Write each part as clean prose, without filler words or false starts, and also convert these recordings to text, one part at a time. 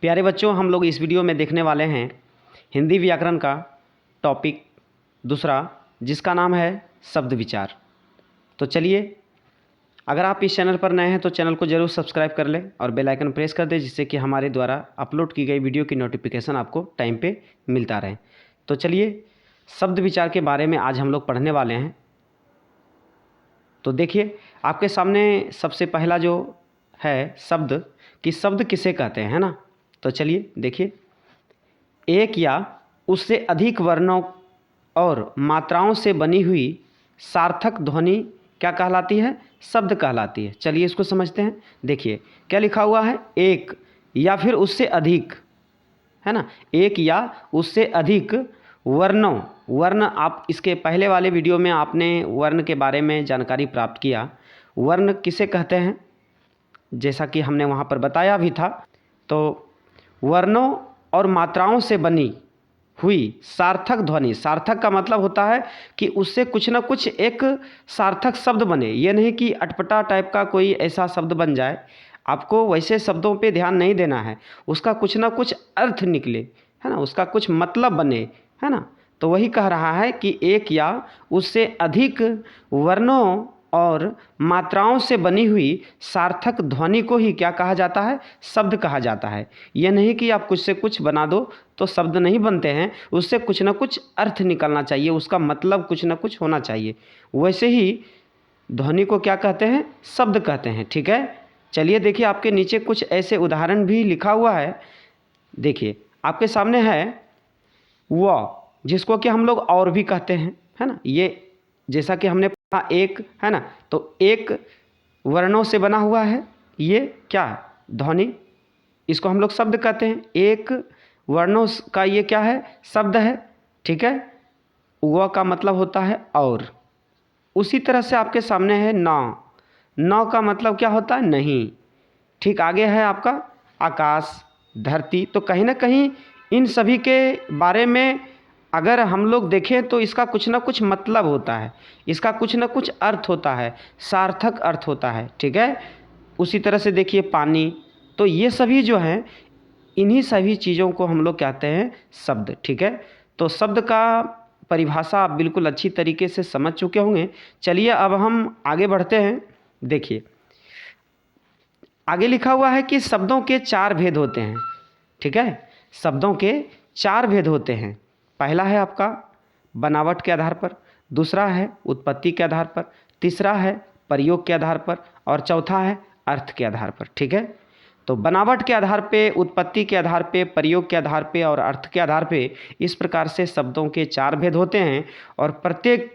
प्यारे बच्चों, हम लोग इस वीडियो में देखने वाले हैं हिंदी व्याकरण का टॉपिक दूसरा, जिसका नाम है शब्द विचार। तो चलिए, अगर आप इस चैनल पर नए हैं तो चैनल को ज़रूर सब्सक्राइब कर लें और बेल आइकन प्रेस कर दें, जिससे कि हमारे द्वारा अपलोड की गई वीडियो की नोटिफिकेशन आपको टाइम पे मिलता रहे। तो चलिए, शब्द विचार के बारे में आज हम लोग पढ़ने वाले हैं। तो देखिए, आपके सामने सबसे पहला जो है शब्द कि शब्द किसे कहते हैं, है ना। तो चलिए देखिए, एक या उससे अधिक वर्णों और मात्राओं से बनी हुई सार्थक ध्वनि क्या कहलाती है? शब्द कहलाती है। चलिए इसको समझते हैं। देखिए क्या लिखा हुआ है, एक या फिर उससे अधिक, है ना। एक या उससे अधिक वर्णों, वर्ण आप इसके पहले वाले वीडियो में आपने वर्ण के बारे में जानकारी प्राप्त किया। वर्ण किसे कहते हैं, जैसा कि हमने वहाँ पर बताया भी था। तो वर्णों और मात्राओं से बनी हुई सार्थक ध्वनि, सार्थक का मतलब होता है कि उससे कुछ ना कुछ एक सार्थक शब्द बने। ये नहीं कि अटपटा टाइप का कोई ऐसा शब्द बन जाए। आपको वैसे शब्दों पे ध्यान नहीं देना है, उसका कुछ ना कुछ अर्थ निकले, है ना, उसका कुछ मतलब बने, है ना। तो वही कह रहा है कि एक या उससे अधिक वर्णों और मात्राओं से बनी हुई सार्थक ध्वनि को ही क्या कहा जाता है? शब्द कहा जाता है। यह नहीं कि आप कुछ से कुछ बना दो तो शब्द नहीं बनते हैं, उससे कुछ ना कुछ अर्थ निकलना चाहिए, उसका मतलब कुछ ना कुछ होना चाहिए। वैसे ही ध्वनि को क्या कहते हैं? शब्द कहते हैं। ठीक है, चलिए देखिए, आपके नीचे कुछ ऐसे उदाहरण भी लिखा हुआ है। देखिए आपके सामने है व, जिसको कि हम लोग और भी कहते हैं, है ना। ये जैसा कि हमने पढ़ा एक, है ना, तो एक वर्णों से बना हुआ है, ये क्या है? ध्वनि, इसको हम लोग शब्द कहते हैं। एक वर्णों का ये क्या है? शब्द है। ठीक है, व का मतलब होता है और। उसी तरह से आपके सामने है नौ, नौ का मतलब क्या होता है? नहीं। ठीक आगे है आपका आकाश, धरती। तो कहीं ना कहीं इन सभी के बारे में अगर हम लोग देखें तो इसका कुछ ना कुछ मतलब होता है, इसका कुछ ना कुछ अर्थ होता है, सार्थक अर्थ होता है। ठीक है, उसी तरह से देखिए पानी। तो ये सभी जो हैं, इन्हीं सभी चीज़ों को हम लोग कहते हैं शब्द। ठीक है, तो शब्द का परिभाषा आप बिल्कुल अच्छी तरीके से समझ चुके होंगे। चलिए अब हम आगे बढ़ते हैं। देखिए आगे लिखा हुआ है कि शब्दों के चार भेद होते हैं। ठीक है, शब्दों के चार भेद होते हैं। पहला है आपका बनावट के आधार पर, दूसरा है उत्पत्ति के आधार पर, तीसरा है प्रयोग के आधार पर और चौथा है अर्थ के आधार पर। ठीक है, तो बनावट के आधार पे, उत्पत्ति के आधार पे, प्रयोग के आधार पे और अर्थ के आधार पे, इस प्रकार से शब्दों के चार भेद होते हैं और प्रत्येक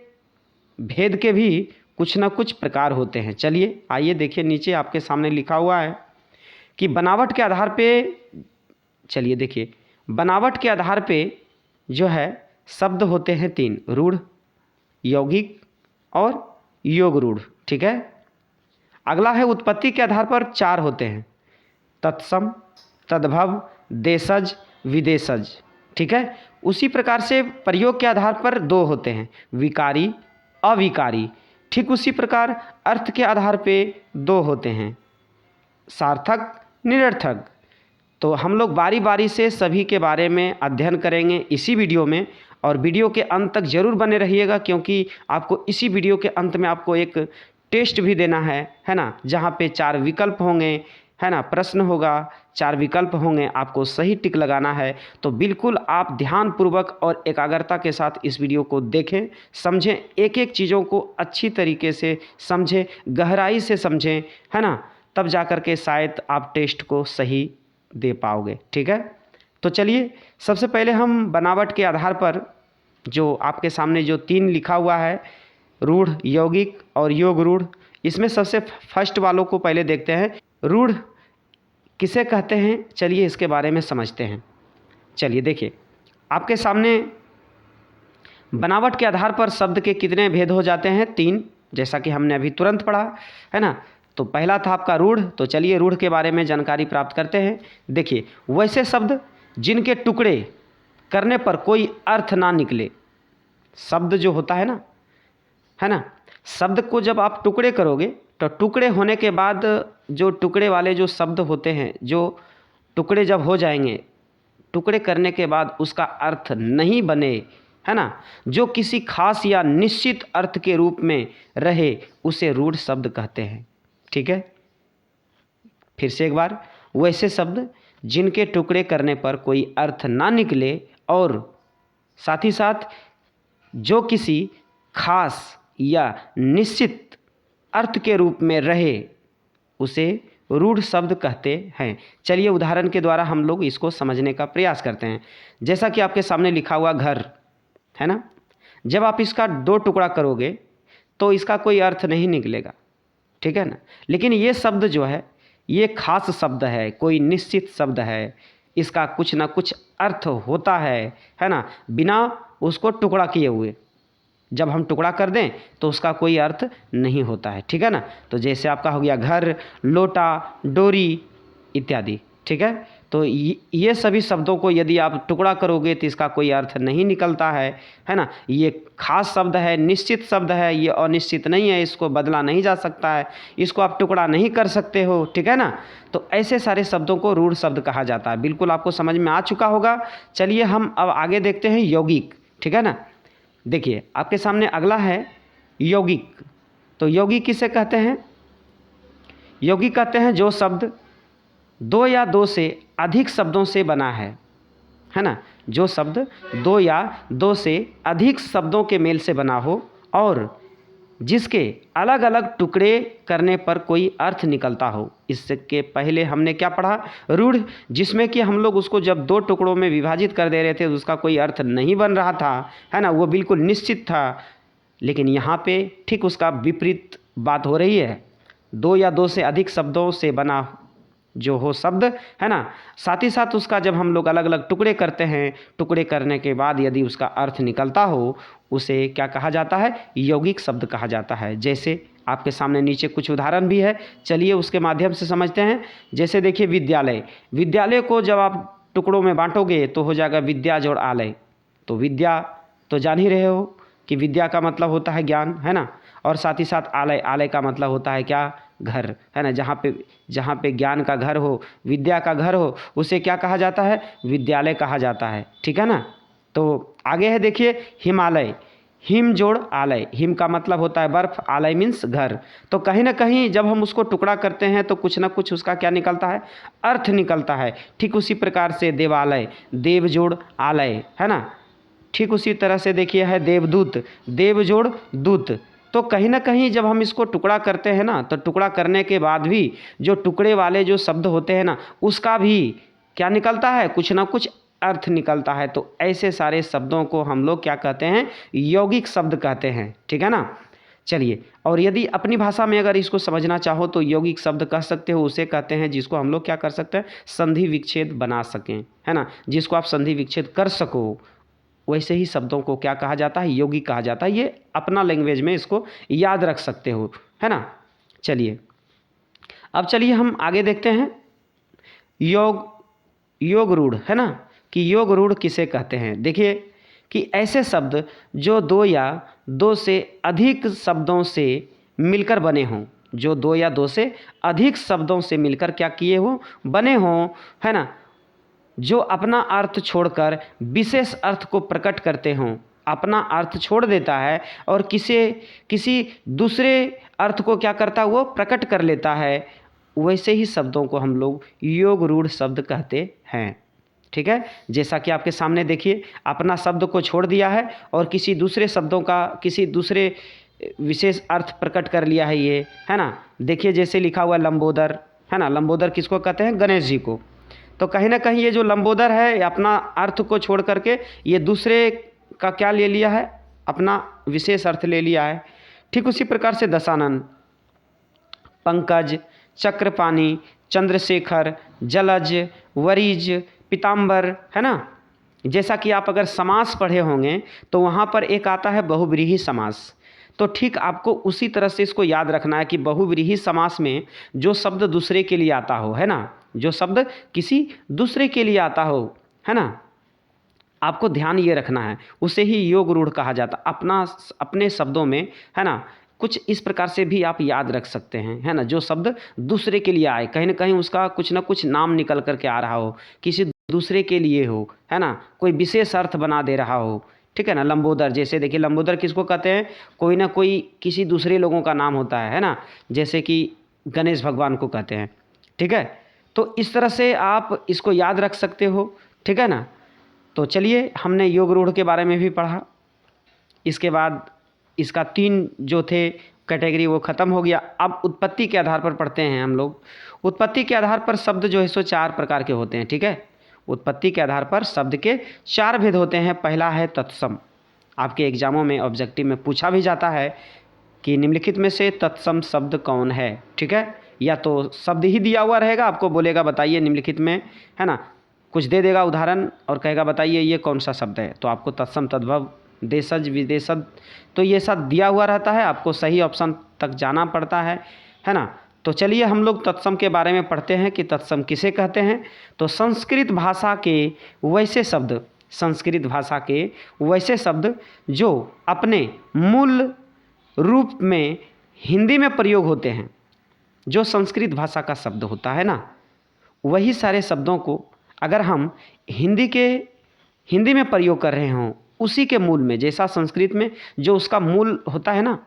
भेद के भी कुछ ना कुछ प्रकार होते हैं। चलिए आइए देखिए, नीचे आपके सामने लिखा हुआ है कि बनावट के आधार पे, चलिए देखिए, बनावट के आधार पे जो है शब्द होते हैं तीन, रूढ़, यौगिक और योग रूढ़। ठीक है, अगला है उत्पत्ति के आधार पर चार होते हैं, तत्सम, तद्भव, देशज, विदेशज। ठीक है, उसी प्रकार से प्रयोग के आधार पर दो होते हैं, विकारी, अविकारी। ठीक उसी प्रकार अर्थ के आधार पे दो होते हैं, सार्थक, निरर्थक। तो हम लोग बारी बारी से सभी के बारे में अध्ययन करेंगे इसी वीडियो में, और वीडियो के अंत तक जरूर बने रहिएगा, क्योंकि आपको इसी वीडियो के अंत में आपको एक टेस्ट भी देना है ना, जहाँ पे चार विकल्प होंगे, है ना, प्रश्न होगा, चार विकल्प होंगे, आपको सही टिक लगाना है। तो बिल्कुल आप ध्यानपूर्वक और एकाग्रता के साथ इस वीडियो को देखें, समझें, एक एक चीज़ों को अच्छी तरीके से समझें, गहराई से समझें, है ना, तब जा कर के शायद आप टेस्ट को सही दे पाओगे। ठीक है, तो चलिए सबसे पहले हम बनावट के आधार पर जो आपके सामने जो तीन लिखा हुआ है, रूढ़, यौगिक और योग रूढ़, इसमें सबसे फर्स्ट वालों को पहले देखते हैं। रूढ़ किसे कहते हैं, चलिए इसके बारे में समझते हैं। चलिए देखिए, आपके सामने बनावट के आधार पर शब्द के कितने भेद हो जाते हैं? तीन, जैसा कि हमने अभी तुरंत पढ़ा, है ना। तो पहला था आपका रूढ़। तो चलिए रूढ़ के बारे में जानकारी प्राप्त करते हैं। देखिए, वैसे शब्द जिनके टुकड़े करने पर कोई अर्थ ना निकले, शब्द जो होता है ना, शब्द को जब आप टुकड़े करोगे तो टुकड़े होने के बाद जो टुकड़े वाले जो शब्द होते हैं, जो टुकड़े जब हो जाएंगे, टुकड़े करने के बाद उसका अर्थ नहीं बने, है ना, जो किसी खास या निश्चित अर्थ के रूप में रहे, उसे रूढ़ शब्द कहते हैं। ठीक है, फिर से एक बार, वैसे शब्द जिनके टुकड़े करने पर कोई अर्थ ना निकले और साथ ही साथ जो किसी खास या निश्चित अर्थ के रूप में रहे, उसे रूढ़ शब्द कहते हैं। चलिए उदाहरण के द्वारा हम लोग इसको समझने का प्रयास करते हैं। जैसा कि आपके सामने लिखा हुआ घर है ना, जब आप इसका दो टुकड़ा करोगे तो इसका कोई अर्थ नहीं निकलेगा, ठीक है ना। लेकिन ये शब्द जो है ये खास शब्द है, कोई निश्चित शब्द है, इसका कुछ ना कुछ अर्थ होता है ना, बिना उसको टुकड़ा किए हुए। जब हम टुकड़ा कर दें तो उसका कोई अर्थ नहीं होता है, ठीक है ना। तो जैसे आपका हो गया घर, लोटा, डोरी इत्यादि, ठीक है। तो ये सभी शब्दों को यदि आप टुकड़ा करोगे तो इसका कोई अर्थ नहीं निकलता है ना। ये खास शब्द है, निश्चित शब्द है, ये अनिश्चित नहीं है, इसको बदला नहीं जा सकता है, इसको आप टुकड़ा नहीं कर सकते हो, ठीक है ना। तो ऐसे सारे शब्दों को रूढ़ शब्द कहा जाता है। बिल्कुल आपको समझ में आ चुका होगा। चलिए हम अब आगे देखते हैं यौगिक, ठीक है ना। देखिए आपके सामने अगला है यौगिक। तो यौगिक किसे कहते हैं? यौगिक कहते हैं जो शब्द दो या दो से अधिक शब्दों से बना है ना, जो शब्द दो या दो से अधिक शब्दों के मेल से बना हो और जिसके अलग अलग टुकड़े करने पर कोई अर्थ निकलता हो। इसके पहले हमने क्या पढ़ा? रूढ़, जिसमें कि हम लोग उसको जब दो टुकड़ों में विभाजित कर दे रहे थे तो उसका कोई अर्थ नहीं बन रहा था, है ना, वो बिल्कुल निश्चित था। लेकिन यहाँ पे ठीक उसका विपरीत बात हो रही है। दो या दो से अधिक शब्दों से बना जो हो शब्द, है ना, साथ ही साथ उसका जब हम लोग अलग अलग टुकड़े करते हैं, टुकड़े करने के बाद यदि उसका अर्थ निकलता हो, उसे क्या कहा जाता है? यौगिक शब्द कहा जाता है। जैसे आपके सामने नीचे कुछ उदाहरण भी है, चलिए उसके माध्यम से समझते हैं। जैसे देखिए विद्यालय, विद्यालय को जब आप टुकड़ों में बांटोगे तो हो जाएगा विद्या जोड़ आलय। तो विद्या तो जान ही रहे हो कि विद्या का मतलब होता है ज्ञान, है ना, और साथ ही साथ आलय, आलय का मतलब होता है क्या? घर, है ना। जहाँ पे ज्ञान का घर हो, विद्या का घर हो, उसे क्या कहा जाता है? विद्यालय कहा जाता है, ठीक है ना। तो आगे है देखिए हिमालय, हिम जोड़ आलय, हिम का मतलब होता है बर्फ, आलय मीन्स घर। तो कहीं ना कहीं जब हम उसको टुकड़ा करते हैं तो कुछ ना कुछ उसका क्या निकलता है? अर्थ निकलता है। ठीक उसी प्रकार से देवालय, देव जोड़ आलय, है ना। ठीक उसी तरह से देखिए है देवदूत, देव जोड़ दूत। तो कहीं ना कहीं जब हम इसको टुकड़ा करते हैं ना, तो टुकड़ा करने के बाद भी जो टुकड़े वाले जो शब्द होते हैं ना, उसका भी क्या निकलता है? कुछ ना कुछ अर्थ निकलता है। तो ऐसे सारे शब्दों को हम लोग क्या कहते हैं? यौगिक शब्द कहते हैं, ठीक है ना। चलिए, और यदि अपनी भाषा में अगर इसको समझना चाहो तो यौगिक शब्द कह सकते हो, उसे कहते हैं जिसको हम लोग क्या कर सकते हैं? संधि विच्छेद बना सकें, है ना, जिसको आप संधि विच्छेद कर सको, वैसे ही शब्दों को क्या कहा जाता है? यौगिक कहा जाता है। ये अपना लैंग्वेज में इसको याद रख सकते हो, है ना। चलिए अब चलिए हम आगे देखते हैं योग रूढ़, है ना, कि योग रूढ़ किसे कहते हैं। देखिए कि ऐसे शब्द जो दो या दो से अधिक शब्दों से मिलकर बने हों, जो दो या दो से अधिक शब्दों से मिलकर क्या किए हों? बने हों, है ना, जो अपना अर्थ छोड़कर विशेष अर्थ को प्रकट करते हों। अपना अर्थ छोड़ देता है और किसी दूसरे अर्थ को क्या करता है? वो प्रकट कर लेता है। वैसे ही शब्दों को हम लोग योग रूढ़ शब्द कहते हैं, ठीक है। जैसा कि आपके सामने देखिए, अपना शब्द को छोड़ दिया है और किसी दूसरे शब्दों का किसी दूसरे विशेष अर्थ प्रकट कर लिया है ये, है ना। देखिए जैसे लिखा हुआ लंबोदर, है ना, लंबोदर किसको कहते हैं? गणेश जी को। तो कहीं ना कहीं ये जो लंबोदर है अपना अर्थ को छोड़ करके ये दूसरे का क्या ले लिया है? अपना विशेष अर्थ ले लिया है। ठीक उसी प्रकार से दशानन, पंकज, चक्रपाणी, चंद्रशेखर, जलज, वरीज, पीताम्बर, है ना। जैसा कि आप अगर समास पढ़े होंगे तो वहाँ पर एक आता है बहुव्रीहि समास। तो ठीक आपको उसी तरह से इसको याद रखना है कि बहुव्रीहि समास में जो शब्द दूसरे के लिए आता हो, है ना, जो शब्द किसी दूसरे के लिए आता हो, है ना, आपको ध्यान ये रखना है, उसे ही योग रूढ़ कहा जाता। अपने शब्दों में, है ना, कुछ इस प्रकार से भी आप याद रख सकते हैं, है ना। जो शब्द दूसरे के लिए आए, कहीं ना कहीं उसका कुछ ना कुछ नाम निकल करके आ रहा हो, किसी दूसरे के लिए हो, है ना, कोई विशेष अर्थ बना दे रहा हो, ठीक है ना। लंबोदर, जैसे देखिए लंबोदर किसको कहते हैं, कोई ना कोई किसी दूसरे लोगों का नाम होता है ना, जैसे कि गणेश भगवान को कहते हैं, ठीक है। तो इस तरह से आप इसको याद रख सकते हो, ठीक है ना। तो चलिए, हमने योग रूढ़ के बारे में भी पढ़ा, इसके बाद इसका 3 जो थे कैटेगरी वो ख़त्म हो गया। अब उत्पत्ति के आधार पर पढ़ते हैं हम लोग। उत्पत्ति के आधार पर शब्द जो है सो 4 प्रकार के होते हैं, ठीक है। उत्पत्ति के आधार पर शब्द के 4 भेद होते हैं। पहला है तत्सम। आपके एग्जामों में ऑब्जेक्टिव में पूछा भी जाता है कि निम्नलिखित में से तत्सम शब्द कौन है, ठीक है। या तो शब्द ही दिया हुआ रहेगा, आपको बोलेगा बताइए निम्नलिखित में, है ना, कुछ दे देगा उदाहरण और कहेगा बताइए ये कौन सा शब्द है, तो आपको तत्सम, तद्भव, देशज, विदेशज, तो ये सब दिया हुआ रहता है, आपको सही ऑप्शन तक जाना पड़ता है ना। तो चलिए हम लोग तत्सम के बारे में पढ़ते हैं कि तत्सम किसे कहते हैं। तो संस्कृत भाषा के वैसे शब्द, संस्कृत भाषा के वैसे शब्द जो अपने मूल रूप में हिंदी में प्रयोग होते हैं, जो संस्कृत भाषा का शब्द होता है ना, वही सारे शब्दों को अगर हम हिंदी में प्रयोग कर रहे हों, उसी के मूल में, जैसा संस्कृत में जो उसका मूल होता है ना,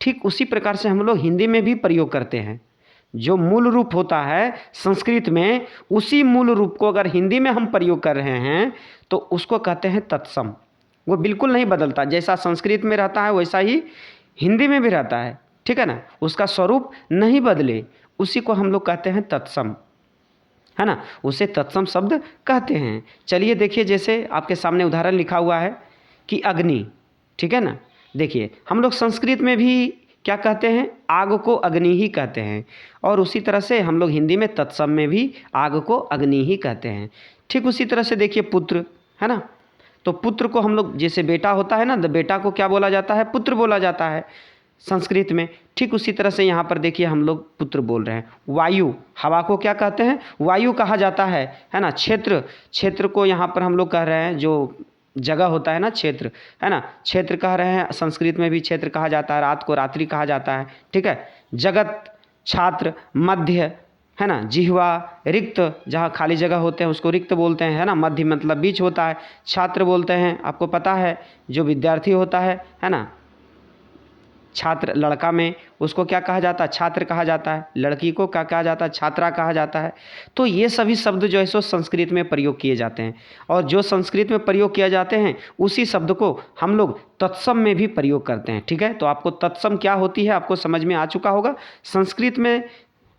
ठीक उसी प्रकार से हम लोग हिंदी में भी प्रयोग करते हैं। जो मूल रूप होता है संस्कृत में, उसी मूल रूप को अगर हिंदी में हम प्रयोग कर रहे हैं तो उसको कहते हैं तत्सम। वो बिल्कुल नहीं बदलता, जैसा संस्कृत में रहता है वैसा ही हिंदी में भी रहता है, ठीक है ना, उसका स्वरूप नहीं बदले, उसी को हम लोग कहते हैं तत्सम, है ना, उसे तत्सम शब्द कहते हैं। चलिए देखिए, जैसे आपके सामने उदाहरण लिखा हुआ है कि अग्नि, ठीक है ना। देखिए हम लोग संस्कृत में भी क्या कहते हैं, आग को अग्नि ही कहते हैं, और उसी तरह से हम लोग हिंदी में तत्सम में भी आग को अग्नि ही कहते हैं। ठीक उसी तरह से देखिए पुत्र, है ना, तो पुत्र को हम लोग, जैसे बेटा होता है ना, तो बेटा को क्या बोला जाता है, पुत्र बोला जाता है संस्कृत में। ठीक उसी तरह से यहाँ पर देखिए हम लोग पुत्र बोल रहे हैं। वायु, हवा को क्या कहते हैं, वायु कहा जाता है ना। क्षेत्र, क्षेत्र को यहाँ पर हम लोग कह रहे हैं, जो जगह होता है ना, क्षेत्र, है ना, क्षेत्र कह रहे हैं, संस्कृत में भी क्षेत्र कहा जाता है। रात को रात्रि कहा जाता है, ठीक है। जगत, छात्र, मध्य, है ना, जिह्वा, रिक्त, जहाँ खाली जगह होते हैं उसको रिक्त बोलते हैं, है ना। मध्य मतलब बीच होता है। छात्र बोलते हैं, आपको पता है, जो विद्यार्थी होता है ना। छात्र, लड़का में उसको क्या कहा जाता है, छात्र कहा जाता है। लड़की को क्या कहा जाता है, छात्रा कहा जाता है। तो ये सभी शब्द जो है सो संस्कृत में प्रयोग किए जाते हैं, और जो संस्कृत में प्रयोग किए जाते हैं उसी शब्द को हम लोग तत्सम में भी प्रयोग करते हैं, ठीक है। तो आपको तत्सम क्या होती है आपको समझ में आ चुका होगा। संस्कृत में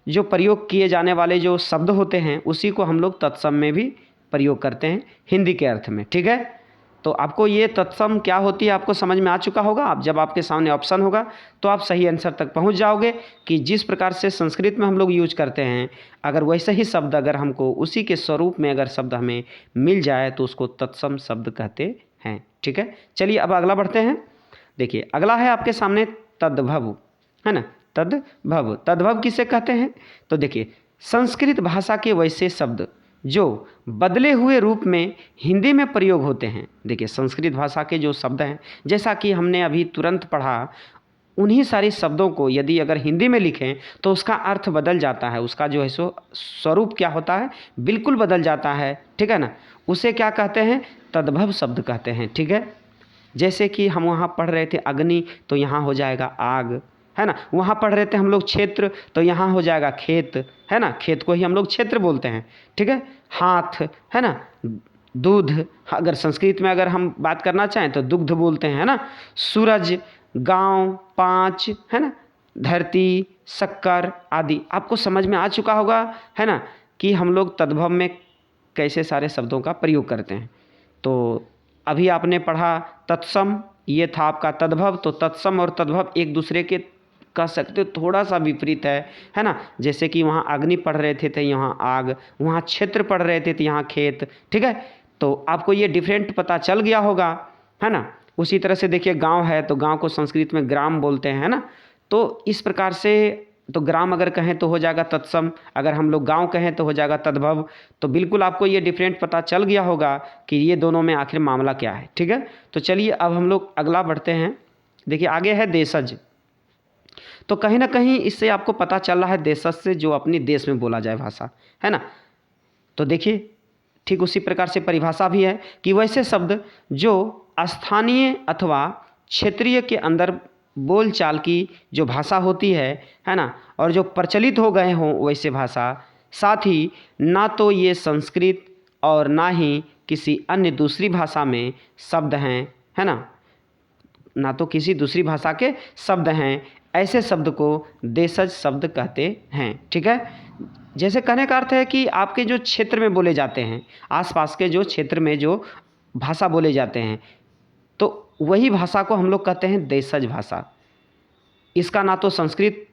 जो प्रयोग किए जाने वाले जो शब्द होते हैं उसी को हम लोग तत्सम में भी प्रयोग करते हैं हिंदी के अर्थ में, ठीक है। तो आपको ये तत्सम क्या होती है आपको समझ में आ चुका होगा। अब जब आपके सामने ऑप्शन होगा तो आप सही आंसर तक पहुंच जाओगे कि जिस प्रकार से संस्कृत में हम लोग यूज करते हैं, अगर वैसे ही शब्द अगर हमको उसी के स्वरूप में अगर शब्द हमें मिल जाए तो उसको तत्सम शब्द कहते हैं, ठीक है। चलिए अब अगला बढ़ते हैं। देखिए अगला है आपके सामने तद्भव, है ना। तद्भव, तद्भव किसे कहते हैं, तो देखिए संस्कृत भाषा के वैसे शब्द जो बदले हुए रूप में हिंदी में प्रयोग होते हैं। देखिए संस्कृत भाषा के जो शब्द हैं, जैसा कि हमने अभी तुरंत पढ़ा, उन्हीं सारे शब्दों को यदि अगर हिंदी में लिखें तो उसका अर्थ बदल जाता है, उसका जो है सो स्वरूप क्या होता है, बिल्कुल बदल जाता है, ठीक है ना। उसे क्या कहते हैं, तद्भव शब्द कहते हैं, ठीक है। जैसे कि हम वहाँ पढ़ रहे थे अग्नि, तो यहाँ हो जाएगा आग, है ना। वहाँ पढ़ रहे थे हम लोग क्षेत्र, तो यहाँ हो जाएगा खेत, है ना, खेत को ही हम लोग क्षेत्र बोलते हैं, ठीक है। हाथ, है ना, दूध, अगर संस्कृत में अगर हम बात करना चाहें तो दुग्ध बोलते हैं, है ना। सूरज, गांव, 5, है ना, धरती, शक्कर आदि। आपको समझ में आ चुका होगा, है ना, कि हम लोग तद्भव में कैसे सारे शब्दों का प्रयोग करते हैं। तो अभी आपने पढ़ा तत्सम, ये था आपका तद्भव। तो तत्सम और तद्भव एक दूसरे के कह सकते हो थोड़ा सा विपरीत है ना। जैसे कि वहाँ अग्नि पढ़ रहे थे तो यहाँ आग, वहाँ क्षेत्र पढ़ रहे थे तो यहाँ खेत, ठीक है। तो आपको ये डिफरेंट पता चल गया होगा, है ना। उसी तरह से देखिए गांव है, तो गांव को संस्कृत में ग्राम बोलते हैं, है ना। तो इस प्रकार से, तो ग्राम अगर कहें तो हो जाएगा तत्सम, अगर हम लोग गांव कहें तो हो जाएगा तद्भव। तो बिल्कुल आपको ये डिफरेंट पता चल गया होगा कि ये दोनों में आखिर मामला क्या है, ठीक है। तो चलिए अब हम लोग अगला बढ़ते हैं। देखिए आगे है देशज, तो कहीं ना कहीं इससे आपको पता चल रहा है देशज से, जो अपनी देश में बोला जाए भाषा, है ना। तो देखिए ठीक उसी प्रकार से परिभाषा भी है कि वैसे शब्द जो स्थानीय अथवा क्षेत्रीय के अंदर बोलचाल की जो भाषा होती है ना, और जो प्रचलित हो गए हों वैसे भाषा, साथ ही ना तो ये संस्कृत और ना ही किसी अन्य दूसरी भाषा में शब्द हैं, है ना तो किसी दूसरी भाषा के शब्द हैं, ऐसे शब्द को देशज शब्द कहते हैं। ठीक है, जैसे कहने का अर्थ है कि आपके जो क्षेत्र में बोले जाते हैं, आसपास के जो क्षेत्र में जो भाषा बोले जाते हैं, तो वही भाषा को हम लोग कहते हैं देशज भाषा। इसका ना तो संस्कृत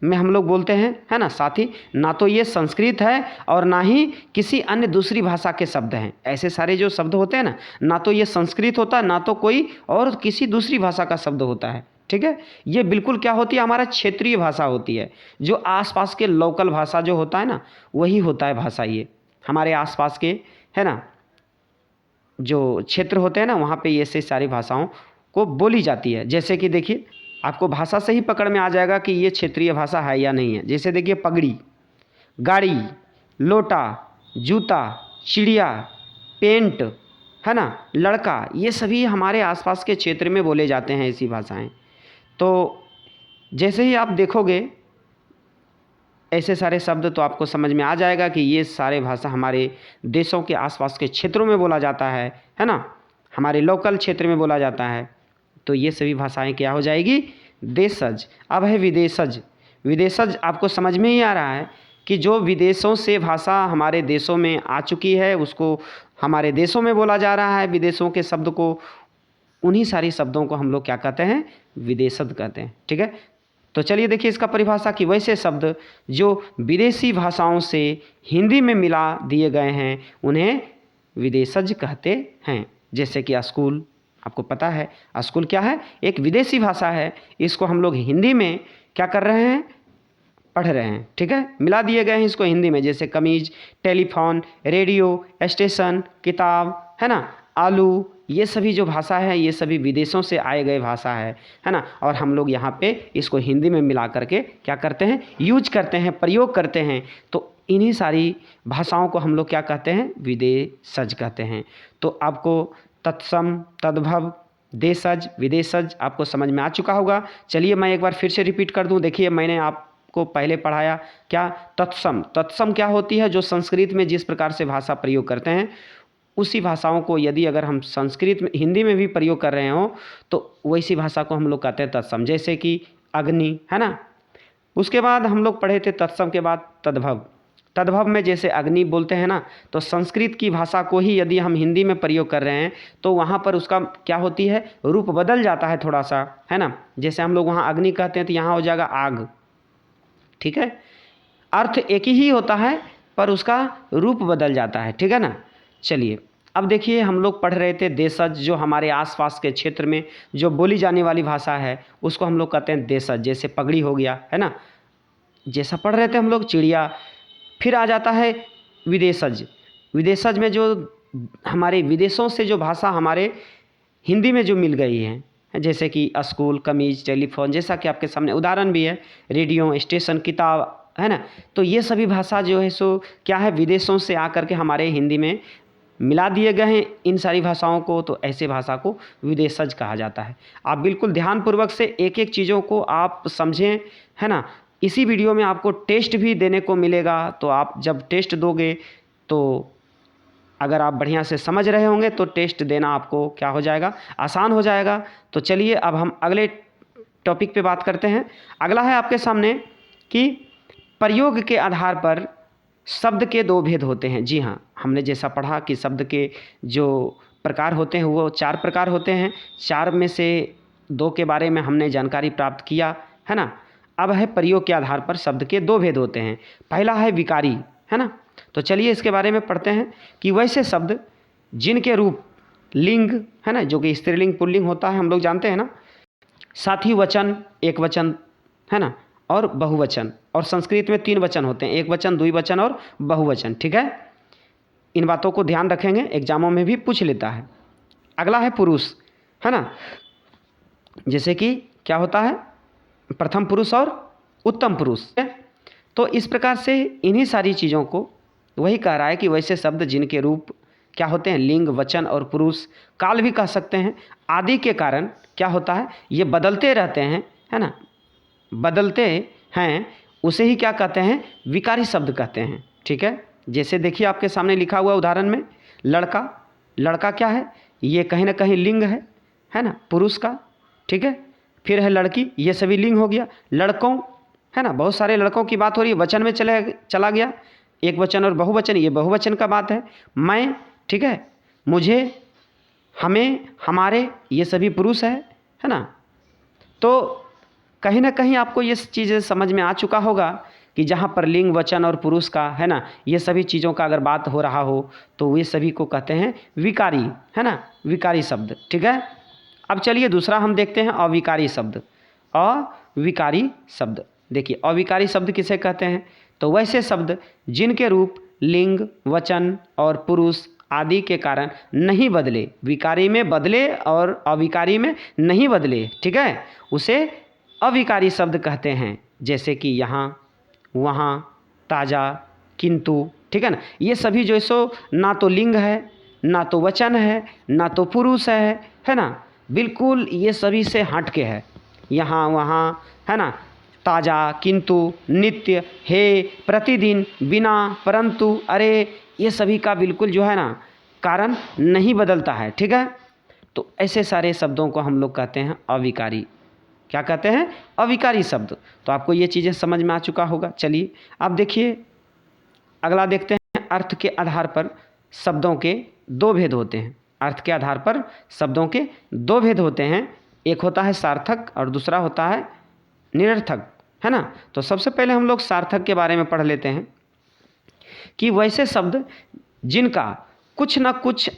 में हम लोग बोलते हैं, है ना, साथ ही ना तो ये संस्कृत है और ना ही किसी अन्य दूसरी भाषा के शब्द हैं। ऐसे सारे जो शब्द होते हैं ना तो ये संस्कृत होता है, ना तो कोई और किसी दूसरी भाषा का शब्द होता है। ठीक है, ये बिल्कुल क्या होती है, हमारा क्षेत्रीय भाषा होती है। जो आसपास के लोकल भाषा जो होता है ना, वही होता है भाषा। ये हमारे आसपास के, है ना, जो क्षेत्र होते हैं ना, वहाँ पे ये से सारी भाषाओं को बोली जाती है। जैसे कि देखिए आपको भाषा से ही पकड़ में आ जाएगा कि ये क्षेत्रीय भाषा है या नहीं है। जैसे देखिए पगड़ी, गाड़ी, लोटा, जूता, चिड़िया, पेंट, है ना, लड़का, ये सभी हमारे आसपास के क्षेत्र में बोले जाते हैं ऐसी भाषाएं। तो जैसे ही आप देखोगे ऐसे सारे शब्द तो आपको समझ में आ जाएगा कि ये सारे भाषा हमारे देशों के आसपास के क्षेत्रों में बोला जाता है ना, हमारे लोकल क्षेत्र में बोला जाता है। तो ये सभी भाषाएं क्या हो जाएगी, देशज। अब है विदेशज। विदेशज आपको समझ में ही आ रहा है कि जो विदेशों से भाषा हमारे देशों में आ चुकी है, उसको हमारे देशों में बोला जा रहा है, विदेशों के शब्द को, उन्हीं सारी शब्दों को हम लोग क्या कहते हैं, विदेशज कहते हैं। ठीक है, तो चलिए देखिए इसका परिभाषा कि वैसे शब्द जो विदेशी भाषाओं से हिंदी में मिला दिए गए हैं उन्हें विदेशज कहते हैं। जैसे कि स्कूल, आपको पता है स्कूल क्या है, एक विदेशी भाषा है, इसको हम लोग हिंदी में क्या कर रहे हैं, पढ़ रहे हैं। ठीक है, मिला दिए गए हैं इसको हिंदी में। जैसे कमीज, टेलीफोन, रेडियो, स्टेशन, किताब, है ना, आलू, ये सभी जो भाषा है ये सभी विदेशों से आए गए भाषा है ना, और हम लोग यहाँ पे इसको हिंदी में मिला करके क्या करते हैं, यूज करते हैं, प्रयोग करते हैं। तो इन्हीं सारी भाषाओं को हम लोग क्या कहते हैं, विदेशज कहते हैं। तो आपको तत्सम, तद्भव, देशज, विदेशज आपको समझ में आ चुका होगा। चलिए मैं एक बार फिर से रिपीट कर दूं। देखिए मैंने आपको पहले पढ़ाया क्या, तत्सम। तत्सम क्या होती है, जो संस्कृत में जिस प्रकार से भाषा प्रयोग करते हैं उसी भाषाओं को यदि अगर हम संस्कृत में, हिंदी में भी प्रयोग कर रहे हो तो वैसी भाषा को हम लोग कहते हैं तत्सम। जैसे कि अग्नि, है ना, उसके बाद हम लोग पढ़े थे तत्सम के बाद तद्भव। तद्भव में जैसे अग्नि बोलते हैं ना, तो संस्कृत की भाषा को ही यदि हम हिंदी में प्रयोग कर रहे हैं तो वहाँ पर उसका क्या होती है, रूप बदल जाता है थोड़ा सा, है ना। जैसे हम लोग वहाँ अग्नि कहते हैं तो यहाँ हो जाएगा आग। ठीक है, अर्थ एक ही होता है पर उसका रूप बदल जाता है। ठीक है ना। चलिए अब देखिए हम लोग पढ़ रहे थे देशज, जो हमारे आसपास के क्षेत्र में जो बोली जाने वाली भाषा है उसको हम लोग कहते हैं देशज। जैसे पगड़ी हो गया, है ना, जैसा पढ़ रहे थे हम लोग चिड़िया। फिर आ जाता है विदेशज। विदेशज में जो हमारे विदेशों से जो भाषा हमारे हिंदी में जो मिल गई है, जैसे कि स्कूल, कमीज, टेलीफोन, जैसा कि आपके सामने उदाहरण भी है, रेडियो, स्टेशन, किताब, है ना। तो ये सभी भाषा जो है सो क्या है, विदेशों से आकर के हमारे हिंदी में मिला दिए गए हैं इन सारी भाषाओं को। तो ऐसे भाषा को विदेशज कहा जाता है। आप बिल्कुल ध्यानपूर्वक से एक एक चीज़ों को आप समझें, है ना। इसी वीडियो में आपको टेस्ट भी देने को मिलेगा, तो आप जब टेस्ट दोगे तो अगर आप बढ़िया से समझ रहे होंगे तो टेस्ट देना आपको क्या हो जाएगा, आसान हो जाएगा। तो चलिए अब हम अगले टॉपिक पे बात करते हैं। अगला है आपके सामने कि प्रयोग के आधार पर शब्द के दो भेद होते हैं। जी हाँ, हमने जैसा पढ़ा कि शब्द के जो प्रकार होते हैं वो 4 प्रकार होते हैं। 4 में से 2 के बारे में हमने जानकारी प्राप्त किया, है ना। अब है प्रयोग के आधार पर शब्द के 2 भेद होते हैं। पहला है विकारी, है ना। तो चलिए इसके बारे में पढ़ते हैं कि वैसे शब्द जिनके रूप लिंग, है ना, जो कि स्त्रीलिंग पुल्लिंग होता है हम लोग जानते हैं ना, साथ ही वचन, एक वचन, है ना, और बहुवचन। और संस्कृत में 3 वचन होते हैं, एक वचन, द्विवचन और बहुवचन। ठीक है, इन बातों को ध्यान रखेंगे, एग्जामों में भी पूछ लेता है। अगला है पुरुष, है ना। जैसे कि क्या होता है, प्रथम पुरुष और उत्तम पुरुष। तो इस प्रकार से इन्हीं सारी चीज़ों को वही कह रहा है कि वैसे शब्द जिनके रूप क्या होते हैं, लिंग, वचन और पुरुष, काल भी कह सकते हैं, आदि के कारण क्या होता है, ये बदलते रहते हैं, है ना, बदलते हैं, उसे ही क्या कहते हैं, विकारी शब्द कहते हैं। ठीक है, जैसे देखिए आपके सामने लिखा हुआ उदाहरण में लड़का, लड़का क्या है, ये कहीं ना कहीं लिंग है ना, पुरुष का। ठीक है, फिर है लड़की, ये सभी लिंग हो गया। लड़कों, है ना, बहुत सारे लड़कों की बात हो रही है, वचन में चला गया, एक वचन और बहुवचन, ये बहुवचन का बात है। मैं, ठीक है, मुझे, हमें, हमारे, ये सभी पुरुष है ना। तो कहीं ना कहीं आपको ये चीज़ें समझ में आ चुका होगा कि जहाँ पर लिंग, वचन और पुरुष का, है ना, ये सभी चीज़ों का अगर बात हो रहा हो तो वे सभी को कहते हैं विकारी, है ना, विकारी शब्द। ठीक है, अब चलिए दूसरा हम देखते हैं अविकारी शब्द। अविकारी शब्द, देखिए अविकारी शब्द किसे कहते हैं, तो वैसे शब्द जिनके रूप लिंग, वचन और पुरुष आदि के कारण नहीं बदले, विकारी में बदले और अविकारी में नहीं बदले। ठीक है, उसे अविकारी शब्द कहते हैं, जैसे कि यहाँ, वहाँ, ताज़ा, किंतु। ठीक है ना, ये सभी जो सो ना तो लिंग है, ना तो वचन है, ना तो पुरुष है ना, बिल्कुल ये सभी से हट के है। यहाँ, वहाँ, है ना, ताज़ा, किंतु, नित्य, हे, प्रतिदिन, बिना, परंतु, अरे, ये सभी का बिल्कुल जो है ना कारण नहीं बदलता है। ठीक है, तो ऐसे सारे शब्दों को हम लोग कहते हैं अविकारी। क्या कहते हैं, अविकारी शब्द। तो आपको ये चीज़ें समझ में आ चुका होगा। चलिए अब देखिए अगला देखते हैं, अर्थ के आधार पर शब्दों के दो भेद होते हैं। अर्थ के आधार पर शब्दों के दो भेद होते हैं, एक होता है सार्थक और दूसरा होता है निरर्थक, है ना। तो सबसे पहले हम लोग सार्थक के बारे में पढ़ लेते हैं कि वैसे शब्द जिनका कुछ ना कुछ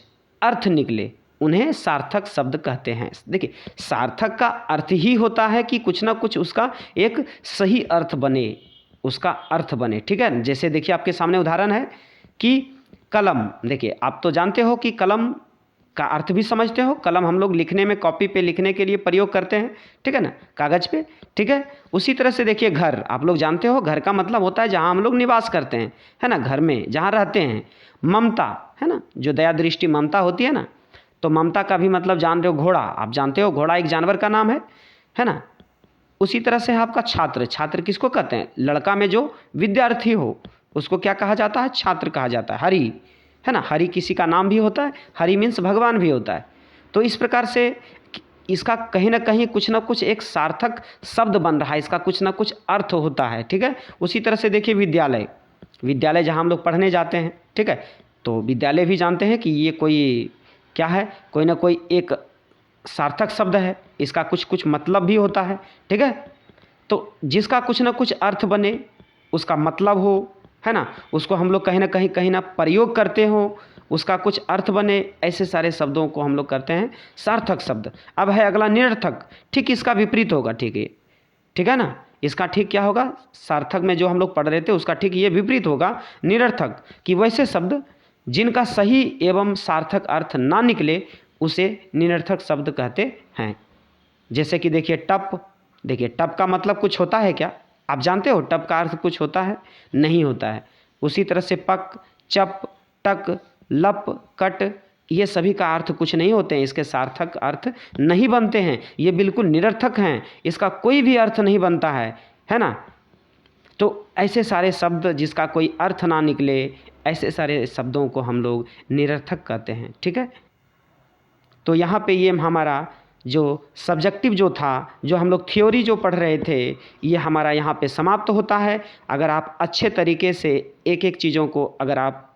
अर्थ निकले उन्हें सार्थक शब्द कहते हैं। देखिए सार्थक का अर्थ ही होता है कि कुछ ना कुछ उसका एक सही अर्थ बने, उसका अर्थ बने। ठीक है, जैसे देखिए आपके सामने उदाहरण है कि कलम। देखिए आप तो जानते हो कि कलम का अर्थ भी समझते हो। कलम हम लोग लिखने में, कॉपी पे लिखने के लिए प्रयोग करते हैं, ठीक है ना, कागज़ पे। ठीक है, उसी तरह से देखिए घर, आप लोग जानते हो घर का मतलब होता है जहाँ हम लोग निवास करते हैं, है ना, घर में जहाँ रहते हैं। ममता, है ना, जो दया दृष्टि ममता होती है ना, तो ममता का भी मतलब जान रहे हो, घोड़ा, आप जानते हो घोड़ा एक जानवर का नाम है ना। उसी तरह से आपका छात्र, छात्र किसको कहते हैं, लड़का में जो विद्यार्थी हो उसको क्या कहा जाता है, छात्र कहा जाता है। हरि, है ना, हरि किसी का नाम भी होता है, हरि मीन्स भगवान भी होता है। तो इस प्रकार से इसका कहीं ना कहीं कुछ ना कुछ एक सार्थक शब्द बन रहा है, इसका कुछ ना कुछ अर्थ होता है। ठीक है, उसी तरह से देखिए विद्यालय, विद्यालय जहाँ हम लोग पढ़ने जाते हैं, ठीक है, तो विद्यालय भी जानते हैं कि ये कोई क्या है, कोई ना कोई एक सार्थक शब्द है, इसका कुछ कुछ मतलब भी होता है। ठीक है, तो जिसका कुछ ना कुछ अर्थ बने, उसका मतलब हो, है ना, उसको हम लोग कहीं ना प्रयोग करते हो, उसका कुछ अर्थ बने, ऐसे सारे शब्दों को हम लोग करते हैं सार्थक शब्द। अब है अगला निरर्थक, ठीक इसका विपरीत होगा। ठीक है ना, इसका ठीक क्या होगा, सार्थक में जो हम लोग पढ़ रहे थे उसका ठीक ये विपरीत होगा, निरर्थक, कि वैसे शब्द जिनका सही एवं सार्थक अर्थ ना निकले उसे निरर्थक शब्द कहते हैं। जैसे कि देखिए टप, देखिए टप का मतलब कुछ होता है क्या, आप जानते हो टप का अर्थ कुछ होता है, नहीं होता है। उसी तरह से पक, चप, टक, लप, कट, ये सभी का अर्थ कुछ नहीं होते हैं, इसके सार्थक अर्थ नहीं बनते हैं, ये बिल्कुल निरर्थक हैं, इसका कोई भी अर्थ नहीं बनता है ना। तो ऐसे सारे शब्द जिसका कोई अर्थ ना निकले, ऐसे सारे शब्दों को हम लोग निरर्थक कहते हैं। ठीक है, तो यहाँ पे ये हमारा जो सब्जेक्टिव जो था, जो हम लोग थ्योरी जो पढ़ रहे थे, ये हमारा यहाँ पे समाप्त होता है। अगर आप अच्छे तरीके से एक एक चीज़ों को अगर आप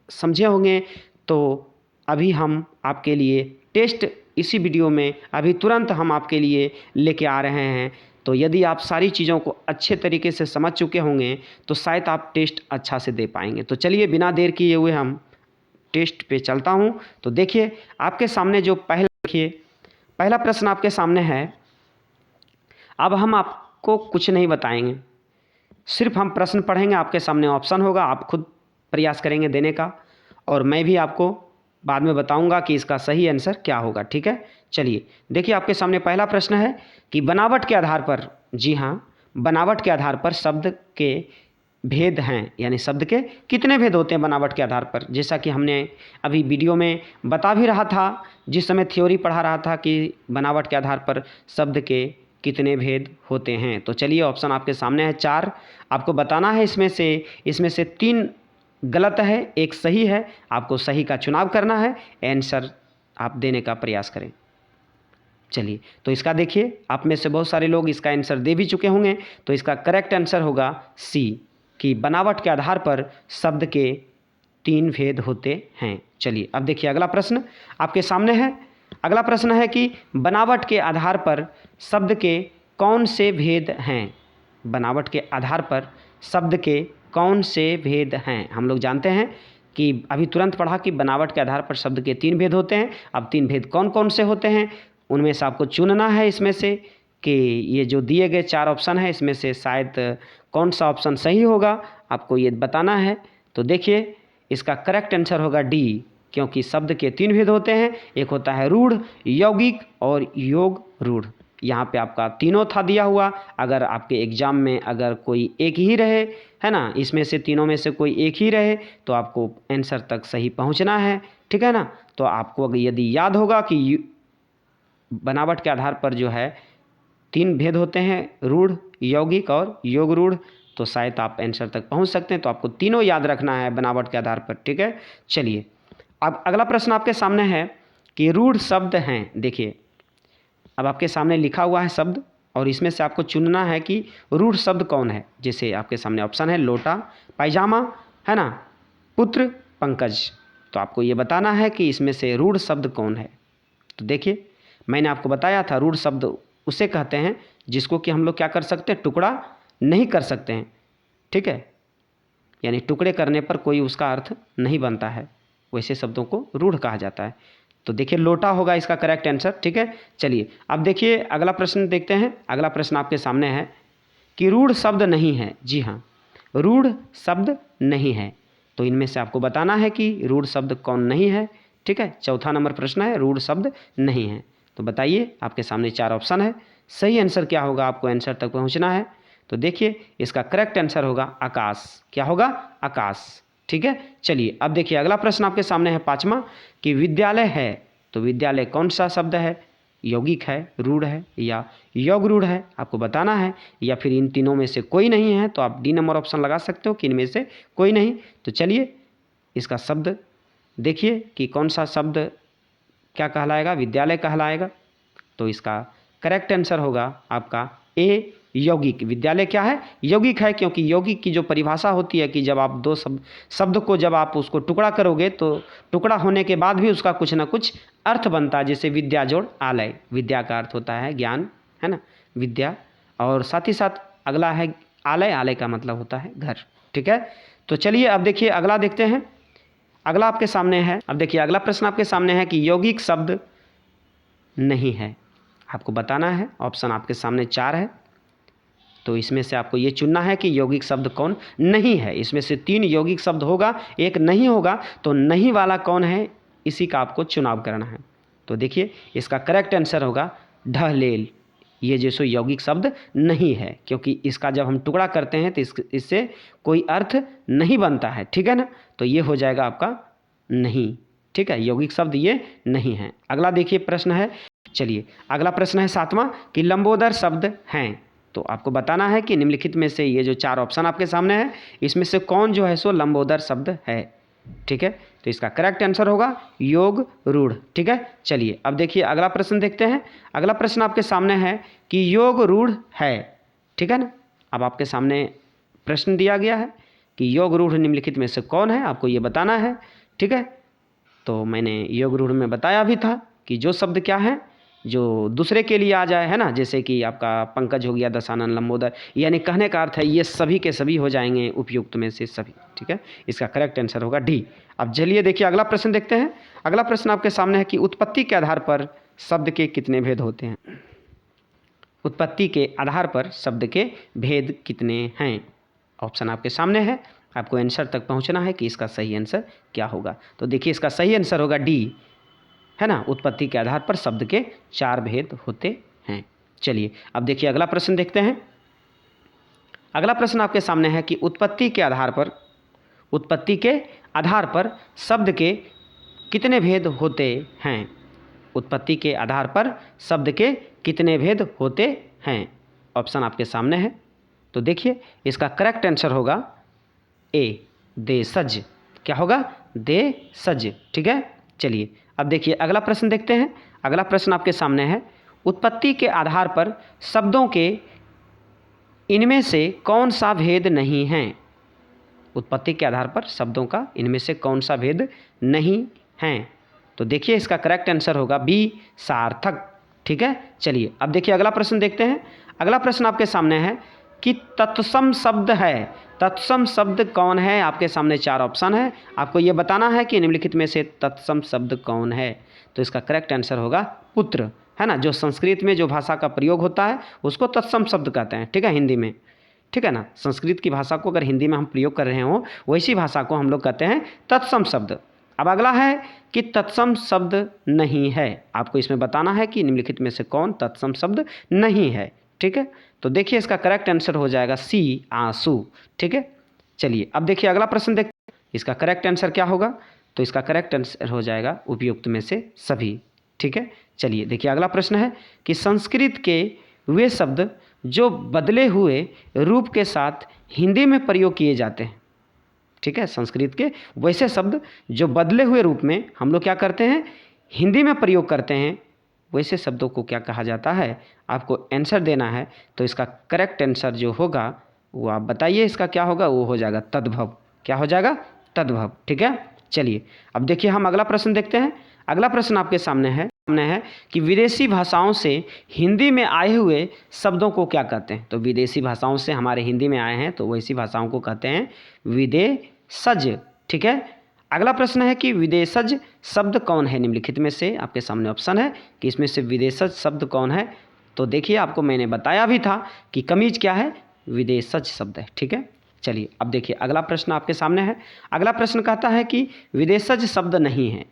समझे होंगे तो अभी हम आपके लिए टेस्ट, इसी वीडियो में अभी तुरंत हम आपके लिए लेके आ रहे हैं। तो यदि आप सारी चीज़ों को अच्छे तरीके से समझ चुके होंगे तो शायद आप टेस्ट अच्छा से दे पाएंगे। तो चलिए बिना देर किए हुए हम टेस्ट पे चलता हूँ। तो देखिए आपके सामने जो पहला प्रश्न आपके सामने है। अब हम आपको कुछ नहीं बताएंगे, सिर्फ हम प्रश्न पढ़ेंगे, आपके सामने ऑप्शन होगा, आप खुद प्रयास करेंगे देने का, और मैं भी आपको बाद में बताऊंगा कि इसका सही आंसर क्या होगा। ठीक है, चलिए देखिए आपके सामने पहला प्रश्न है कि बनावट के आधार पर जी हाँ, बनावट के आधार पर शब्द के भेद हैं, यानी शब्द के कितने भेद होते हैं बनावट के आधार पर। जैसा कि हमने अभी वीडियो में बता भी रहा था, जिस समय थ्योरी पढ़ा रहा था कि बनावट के आधार पर शब्द के कितने भेद होते हैं। तो चलिए, ऑप्शन आपके सामने है 4, आपको बताना है इसमें से 3 गलत है, 1 सही है। आपको सही का चुनाव करना है, आंसर आप देने का प्रयास करें। चलिए, तो इसका देखिए, आप में से बहुत सारे लोग इसका आंसर दे भी चुके होंगे। तो इसका करेक्ट आंसर होगा सी, कि बनावट के आधार पर शब्द के 3 भेद होते हैं। चलिए, अब देखिए अगला प्रश्न आपके सामने है। अगला प्रश्न है कि बनावट के आधार पर शब्द के कौन से भेद हैं। बनावट के आधार पर शब्द के कौन से भेद हैं। हम लोग जानते हैं कि अभी तुरंत पढ़ा कि बनावट के आधार पर शब्द के 3 भेद होते हैं। अब 3 भेद कौन कौन से होते हैं, उनमें से आपको चुनना है इसमें से कि ये जो दिए गए 4 ऑप्शन है, इसमें से शायद कौन सा ऑप्शन सही होगा, आपको ये बताना है। तो देखिए, इसका करेक्ट आंसर होगा डी, क्योंकि शब्द के 3 भेद होते हैं। एक होता है रूढ़, यौगिक और योग रूढ़। यहाँ पे आपका तीनों था दिया हुआ। अगर आपके एग्जाम में अगर कोई एक ही रहे, है ना, इसमें से तीनों में से कोई एक ही रहे, तो आपको आंसर तक सही पहुँचना है, ठीक है ना। तो आपको यदि याद होगा कि बनावट के आधार पर जो है 3 भेद होते हैं, रूढ़, यौगिक और योग रूढ़, तो शायद आप आंसर तक पहुंच सकते हैं। तो आपको तीनों याद रखना है बनावट के आधार पर, ठीक है। चलिए, अब अगला प्रश्न आपके सामने है कि रूढ़ शब्द हैं। देखिए, अब आपके सामने लिखा हुआ है शब्द, और इसमें से आपको चुनना है कि रूढ़ शब्द कौन है। जैसे आपके सामने ऑप्शन है लोटा, पायजामा, है ना, पुत्र, पंकज। तो आपको ये बताना है कि इसमें से रूढ़ शब्द कौन है। तो देखिए, मैंने आपको बताया था रूढ़ शब्द उसे कहते हैं जिसको कि हम लोग क्या कर सकते हैं, टुकड़ा नहीं कर सकते हैं, ठीक है। यानी टुकड़े करने पर कोई उसका अर्थ नहीं बनता है, वैसे शब्दों को रूढ़ कहा जाता है। तो देखिए, लोटा होगा इसका करेक्ट आंसर, ठीक है। चलिए, अब देखिए अगला प्रश्न देखते हैं। अगला प्रश्न आपके सामने है कि रूढ़ शब्द नहीं है। जी हाँ, रूढ़ शब्द नहीं है। तो इनमें से आपको बताना है कि रूढ़ शब्द कौन नहीं है, ठीक है। चौथा नंबर प्रश्न है, रूढ़ शब्द नहीं है। तो बताइए, आपके सामने 4 ऑप्शन है, सही आंसर क्या होगा, आपको आंसर तक पहुंचना है। तो देखिए, इसका करेक्ट आंसर होगा आकाश। क्या होगा, आकाश, ठीक है। चलिए, अब देखिए अगला प्रश्न आपके सामने है 5वां, कि विद्यालय है। तो विद्यालय कौन सा शब्द है, यौगिक है, रूढ़ है या योग रूढ़ है, आपको बताना है। या फिर इन तीनों में से कोई नहीं है, तो आप डी नंबर ऑप्शन लगा सकते हो कि इनमें से कोई नहीं। तो चलिए, इसका शब्द देखिए कि कौन सा शब्द क्या कहलाएगा, विद्यालय कहलाएगा। तो इसका करेक्ट आंसर होगा आपका ए, यौगिक। विद्यालय क्या है, यौगिक है, क्योंकि यौगिक की जो परिभाषा होती है कि जब आप 2 शब्द को जब आप उसको टुकड़ा करोगे, तो टुकड़ा होने के बाद भी उसका कुछ ना कुछ अर्थ बनता है। जैसे विद्या जोड़ आलय, विद्या का अर्थ होता है ज्ञान, है ना, विद्या, और साथ ही साथ अगला है आलय, आलय का मतलब होता है घर, ठीक है। तो चलिए, अब देखिए अगला देखते हैं। अगला आपके सामने है, अब देखिए अगला प्रश्न आपके सामने है कि यौगिक शब्द नहीं है। आपको बताना है, ऑप्शन आपके सामने 4 है। तो इसमें से आपको ये चुनना है कि यौगिक शब्द कौन नहीं है। इसमें से 3 यौगिक शब्द होगा, 1 नहीं होगा। तो नहीं वाला कौन है, इसी का आपको चुनाव करना है। तो देखिए, इसका करेक्ट आंसर होगा ढलेल। ये जैसो यौगिक शब्द नहीं है, क्योंकि इसका जब हम टुकड़ा करते हैं तो इससे कोई अर्थ नहीं बनता है, ठीक है ना। तो ये हो जाएगा आपका नहीं, ठीक है, यौगिक शब्द ये नहीं है। अगला देखिए प्रश्न है, चलिए अगला प्रश्न है 7वां, कि लंबोदर शब्द हैं। तो आपको बताना है कि निम्नलिखित में से ये जो 4 ऑप्शन आपके सामने है, इसमें से कौन जो है सो लंबोदर शब्द है, ठीक है। तो इसका करेक्ट आंसर होगा योग रूढ़, ठीक है। चलिए, अब देखिए अगला प्रश्न देखते हैं। अगला प्रश्न आपके सामने है कि योग रूढ़ है, ठीक है ना। अब आपके सामने प्रश्न दिया गया है कि योग रूढ़ निम्नलिखित में से कौन है, आपको ये बताना है, ठीक है। तो मैंने योग रूढ़ में बताया भी था कि जो शब्द क्या है, जो दूसरे के लिए आ जाए, है ना, जैसे कि आपका पंकज हो गया, दशानन, लंबोदर, यानी कहने का अर्थ है ये सभी के सभी हो जाएंगे उपयुक्त में से सभी, ठीक है। इसका करेक्ट आंसर होगा डी। अब चलिए देखिए अगला प्रश्न देखते हैं। अगला प्रश्न आपके सामने है कि उत्पत्ति के आधार पर शब्द के कितने भेद होते हैं। उत्पत्ति के आधार पर शब्द के भेद कितने हैं, ऑप्शन आपके सामने है। आपको आंसर तक पहुंचना है कि इसका सही आंसर क्या होगा। तो देखिए, इसका सही आंसर होगा डी, है ना। उत्पत्ति के आधार पर शब्द के 4 भेद होते हैं। चलिए अब देखिए अगला प्रश्न देखते हैं। अगला प्रश्न आपके सामने है कि उत्पत्ति के आधार पर शब्द के कितने भेद होते हैं। उत्पत्ति के आधार पर शब्द के कितने भेद होते हैं। ऑप्शन आपके सामने है। तो देखिए इसका करेक्ट आंसर होगा ए, देशज। क्या होगा? देशज। ठीक है। चलिए अब देखिए अगला प्रश्न देखते हैं। अगला प्रश्न आपके सामने है, उत्पत्ति के आधार पर शब्दों के इनमें से कौन सा भेद नहीं है। उत्पत्ति के आधार पर शब्दों का इनमें से कौन सा भेद नहीं है। तो देखिए इसका करेक्ट आंसर होगा बी, सार्थक। ठीक है। चलिए अब देखिए अगला प्रश्न देखते हैं। अगला प्रश्न आपके सामने है कि तत्सम शब्द है। तत्सम शब्द कौन है? आपके सामने 4 ऑप्शन है, आपको ये बताना है कि निम्नलिखित में से तत्सम शब्द कौन है। तो इसका करेक्ट आंसर होगा पुत्र, है ना। जो संस्कृत में जो भाषा का प्रयोग होता है उसको तत्सम शब्द कहते हैं। ठीक है, हिंदी में। ठीक है ना। संस्कृत की भाषा को अगर हिंदी में हम प्रयोग कर रहे हों वैसी भाषा को हम लोग कहते हैं तत्सम शब्द। अब अगला है कि तत्सम शब्द नहीं है। आपको इसमें बताना है कि निम्नलिखित में से कौन तत्सम शब्द नहीं है। ठीक है। तो देखिए इसका करेक्ट आंसर हो जाएगा सी, आंसू। ठीक है। चलिए अब देखिए अगला प्रश्न देखते हैं। इसका करेक्ट आंसर क्या होगा? तो इसका करेक्ट आंसर हो जाएगा उपयुक्त में से सभी। ठीक है। चलिए देखिए अगला प्रश्न है कि संस्कृत के वे शब्द जो बदले हुए रूप के साथ हिंदी में प्रयोग किए जाते हैं। ठीक है। संस्कृत के वैसे शब्द जो बदले हुए रूप में हम लोग क्या करते हैं, हिंदी में प्रयोग करते हैं, वैसे शब्दों को क्या कहा जाता है? आपको आंसर देना है। तो इसका करेक्ट आंसर जो होगा वो आप बताइए, इसका क्या होगा? वो हो जाएगा तद्भव। क्या हो जाएगा? तद्भव। ठीक है। चलिए अब देखिए हम अगला प्रश्न देखते हैं। अगला प्रश्न आपके सामने है कि विदेशी भाषाओं से हिंदी में आए हुए शब्दों को क्या कहते हैं। तो विदेशी भाषाओं से हमारे हिंदी में आए हैं तो वैसी भाषाओं को कहते हैं विदेशज। ठीक है। अगला प्रश्न है कि विदेशज शब्द कौन है निम्नलिखित में से। आपके सामने ऑप्शन है कि इसमें से विदेशज शब्द कौन है। तो देखिए आपको मैंने बताया भी था कि कमीज क्या है, विदेशज शब्द है। ठीक है। चलिए अब देखिए अगला प्रश्न आपके सामने है। अगला प्रश्न कहता है कि विदेशज शब्द नहीं है,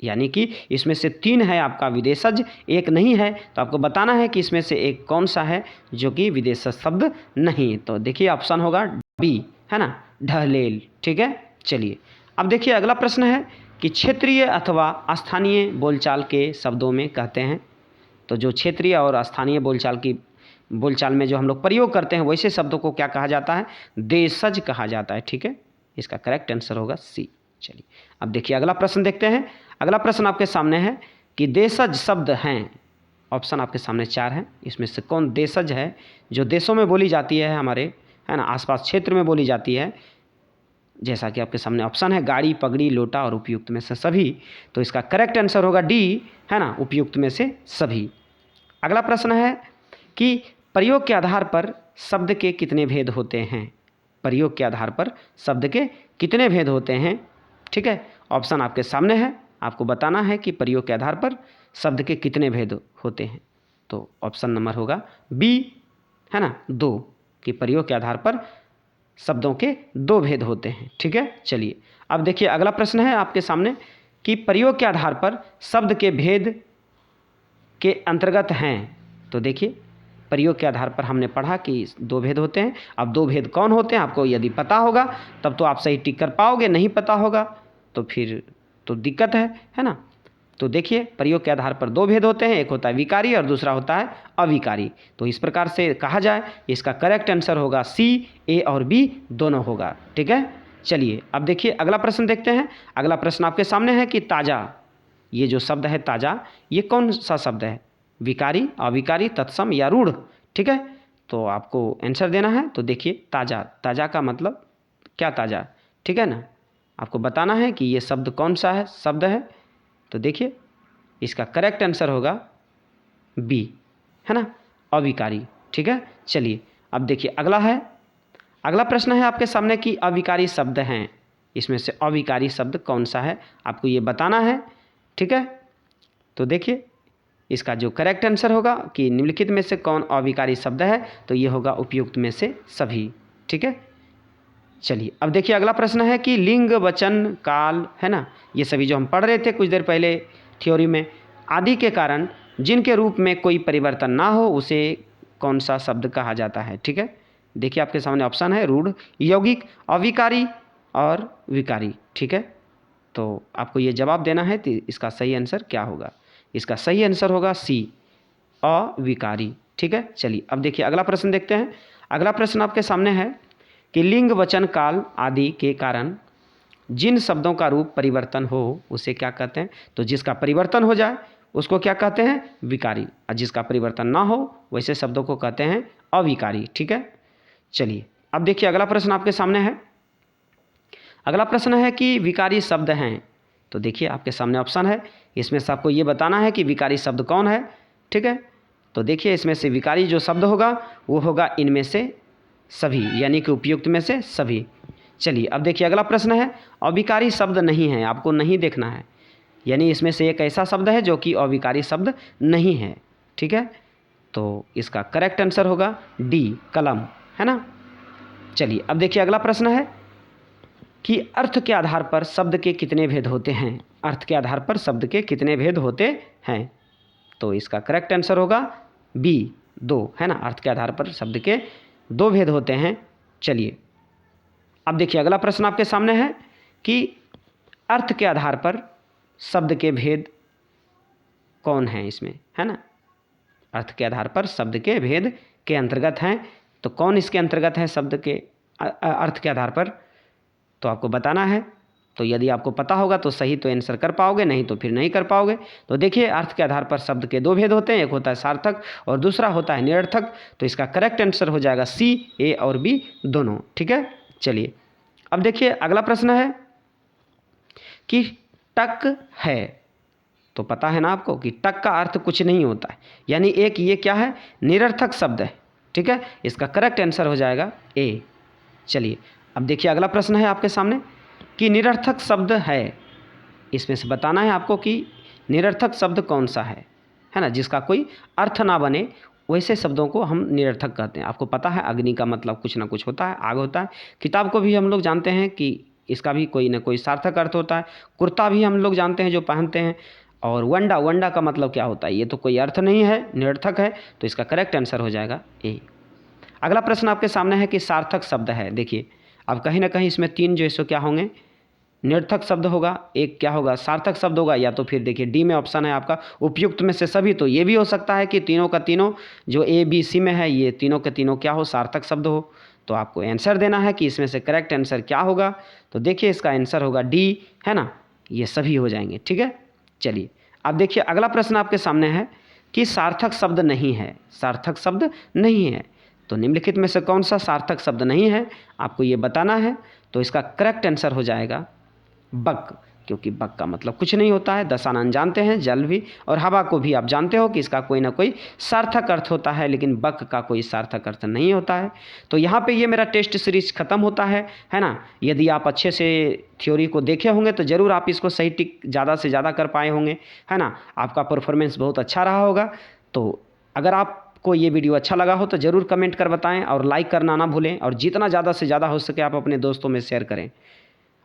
यानी कि इसमें से 3 है आपका विदेशज, एक नहीं है। तो आपको बताना है कि इसमें से एक कौन सा है जो कि विदेशज शब्द नहीं। तो देखिए ऑप्शन होगा बी, है ना, ढलेल। ठीक है। चलिए अब देखिए अगला प्रश्न है कि क्षेत्रीय अथवा स्थानीय बोलचाल के शब्दों में कहते हैं। तो जो क्षेत्रीय और स्थानीय बोलचाल में जो हम लोग प्रयोग करते हैं वैसे शब्दों को क्या कहा जाता है? देशज कहा जाता है। ठीक है। इसका करेक्ट आंसर होगा सी। चलिए अब देखिए अगला प्रश्न देखते हैं। अगला प्रश्न आपके सामने है कि देशज शब्द हैं। ऑप्शन आपके सामने 4 हैं, इसमें से कौन देशज है जो देशों में बोली जाती है हमारे, है ना, आसपास क्षेत्र में बोली जाती है। जैसा कि आपके सामने ऑप्शन है गाड़ी, पगड़ी, लोटा और उपयुक्त में से सभी। तो इसका करेक्ट आंसर होगा डी, है ना, उपयुक्त में से सभी। अगला प्रश्न है कि प्रयोग के आधार पर शब्द के कितने भेद होते हैं। प्रयोग के आधार पर शब्द के कितने भेद होते हैं। ठीक है। ऑप्शन आपके सामने है, आपको बताना है कि प्रयोग के आधार पर शब्द के कितने भेद होते हैं। तो ऑप्शन नंबर होगा बी, है ना, 2, कि प्रयोग के आधार पर शब्दों के 2 भेद होते हैं। ठीक है। चलिए अब देखिए अगला प्रश्न है आपके सामने कि प्रयोग के आधार पर शब्द के भेद के अंतर्गत हैं। तो देखिए प्रयोग के आधार पर हमने पढ़ा कि 2 भेद होते हैं। अब 2 भेद कौन होते हैं आपको यदि पता होगा तब तो आप सही टिक कर पाओगे, नहीं पता होगा तो फिर तो दिक्कत है ना। तो देखिए प्रयोग के आधार पर 2 भेद होते हैं, एक होता है विकारी और दूसरा होता है अविकारी। तो इस प्रकार से कहा जाए इसका करेक्ट आंसर होगा सी, ए और बी दोनों होगा। ठीक है। चलिए अब देखिए अगला प्रश्न देखते हैं। अगला प्रश्न आपके सामने है कि ताज़ा, ये जो शब्द है ताज़ा, ये कौन सा शब्द है? विकारी, अविकारी, तत्सम या रूढ़। ठीक है। तो आपको आंसर देना है। तो देखिए ताज़ा, ताज़ा का मतलब क्या ताज़ा, ठीक है ना, आपको बताना है कि ये शब्द कौन सा है शब्द है। तो देखिए इसका करेक्ट आंसर होगा बी, है ना, अविकारी। ठीक है। चलिए अब देखिए अगला प्रश्न है आपके सामने कि अविकारी शब्द हैं, इसमें से अविकारी शब्द कौन सा है आपको ये बताना है। ठीक है। तो देखिए इसका जो करेक्ट आंसर होगा कि निम्नलिखित में से कौन अविकारी शब्द है, तो ये होगा उपयुक्त में से सभी। ठीक है। चलिए अब देखिए अगला प्रश्न है कि लिंग, वचन, काल, है ना, ये सभी जो हम पढ़ रहे थे कुछ देर पहले थ्योरी में, आदि के कारण जिनके रूप में कोई परिवर्तन ना हो उसे कौन सा शब्द कहा जाता है? ठीक है, देखिए आपके सामने ऑप्शन है रूढ़, यौगिक, अविकारी और विकारी। ठीक है, तो आपको ये जवाब देना है तो इसका सही आंसर क्या होगा? इसका सही आंसर होगा सी, अविकारी। ठीक है, चलिए अब देखिए अगला प्रश्न देखते हैं। अगला प्रश्न आपके सामने है कि लिंग, वचन, काल आदि के कारण जिन शब्दों का रूप परिवर्तन हो उसे क्या कहते हैं? तो जिसका परिवर्तन हो जाए उसको क्या कहते हैं? विकारी, और जिसका परिवर्तन ना हो वैसे शब्दों को कहते हैं अविकारी। ठीक है, चलिए अब देखिए अगला प्रश्न आपके सामने है। अगला प्रश्न है कि विकारी शब्द हैं, तो देखिए आपके सामने ऑप्शन है, इसमें से आपको ये बताना है कि विकारी शब्द कौन है। ठीक है, तो देखिए इसमें से विकारी जो शब्द होगा वो होगा इनमें से सभी, यानी कि उपयुक्त में से सभी। चलिए अब देखिए अगला प्रश्न है, अविकारी शब्द नहीं है, आपको नहीं देखना है, यानी इसमें से एक ऐसा शब्द है जो कि अविकारी शब्द नहीं है। ठीक है, तो इसका करेक्ट आंसर होगा डी, कलम, है ना। चलिए अब देखिए अगला प्रश्न है कि अर्थ के आधार पर शब्द के कितने भेद होते हैं? अर्थ के आधार पर शब्द के कितने भेद होते हैं? तो इसका करेक्ट आंसर होगा बी, 2, है ना। अर्थ के आधार पर शब्द के 2 भेद होते हैं। चलिए अब देखिए अगला प्रश्न आपके सामने है कि अर्थ के आधार पर शब्द के भेद कौन हैं इसमें, है ना। अर्थ के आधार पर शब्द के भेद के अंतर्गत हैं, तो कौन इसके अंतर्गत है शब्द के अर्थ के आधार पर? तो आपको बताना है। तो यदि आपको पता होगा तो सही तो आंसर कर पाओगे, नहीं तो फिर नहीं कर पाओगे। तो देखिए अर्थ के आधार पर शब्द के 2 भेद होते हैं, एक होता है सार्थक और दूसरा होता है निरर्थक। तो इसका करेक्ट आंसर हो जाएगा सी, ए और बी दोनों। ठीक है, चलिए अब देखिए अगला प्रश्न है कि टक है, तो पता है ना आपको कि टक का अर्थ कुछ नहीं होता है, यानी एक ये क्या है? निरर्थक शब्द है। ठीक है, इसका करेक्ट आंसर हो जाएगा ए। चलिए अब देखिए अगला प्रश्न है आपके सामने कि निरर्थक शब्द है, इसमें से बताना है आपको कि निरर्थक शब्द कौन सा है ना, जिसका कोई अर्थ ना बने वैसे शब्दों को हम निरर्थक कहते हैं। आपको पता है अग्नि का मतलब कुछ ना कुछ होता है, आग होता है। किताब को भी हम लोग जानते हैं कि इसका भी कोई ना कोई सार्थक अर्थ होता है। कुर्ता भी हम लोग जानते हैं जो पहनते हैं। और वंडा, वंडा का मतलब क्या होता है? ये तो कोई अर्थ नहीं है, निरर्थक है। तो इसका करेक्ट आंसर हो जाएगा ए। अगला प्रश्न आपके सामने है कि सार्थक शब्द है। देखिए अब कहीं ना कहीं इसमें 3 जो इसको क्या होंगे? निरर्थक शब्द होगा, एक क्या होगा? सार्थक शब्द होगा, या तो फिर देखिए डी में ऑप्शन है आपका उपयुक्त में से सभी। तो ये भी हो सकता है कि तीनों का तीनों जो ए बी सी में है ये तीनों के तीनों क्या हो? सार्थक शब्द हो। तो आपको आंसर देना है कि इसमें से करेक्ट आंसर क्या होगा। तो देखिए इसका आंसर होगा डी, है ना, ये सभी हो जाएंगे। ठीक है, चलिए अब देखिए अगला प्रश्न आपके सामने है कि सार्थक शब्द नहीं है, सार्थक शब्द नहीं है, तो निम्नलिखित में से कौन सा सार्थक शब्द नहीं है आपको ये बताना है। तो इसका करेक्ट आंसर हो जाएगा बक, क्योंकि बक का मतलब कुछ नहीं होता है। दशानन जानते हैं, जल भी और हवा को भी आप जानते हो कि इसका कोई ना कोई सार्थक अर्थ होता है, लेकिन बक का कोई सार्थक अर्थ नहीं होता है। तो यहाँ पे ये मेरा टेस्ट सीरीज खत्म होता है ना। यदि आप अच्छे से थ्योरी को देखे होंगे तो ज़रूर आप इसको सही टिक ज़्यादा से ज़्यादा कर पाए होंगे, है ना। आपका परफॉर्मेंस बहुत अच्छा रहा होगा। तो अगर आपको ये वीडियो अच्छा लगा हो तो ज़रूर कमेंट कर बताएं और लाइक करना ना भूलें, और जितना ज़्यादा से ज़्यादा हो सके आप अपने दोस्तों में शेयर करें।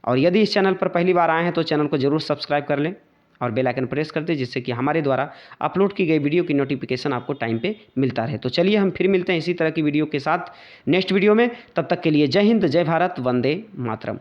और यदि इस चैनल पर पहली बार आए हैं तो चैनल को ज़रूर सब्सक्राइब कर लें और बेल आइकन प्रेस कर दें, जिससे कि हमारे द्वारा अपलोड की गई वीडियो की नोटिफिकेशन आपको टाइम पे मिलता रहे। तो चलिए हम फिर मिलते हैं इसी तरह की वीडियो के साथ नेक्स्ट वीडियो में। तब तक के लिए जय हिंद, जय भारत, वंदे मातरम।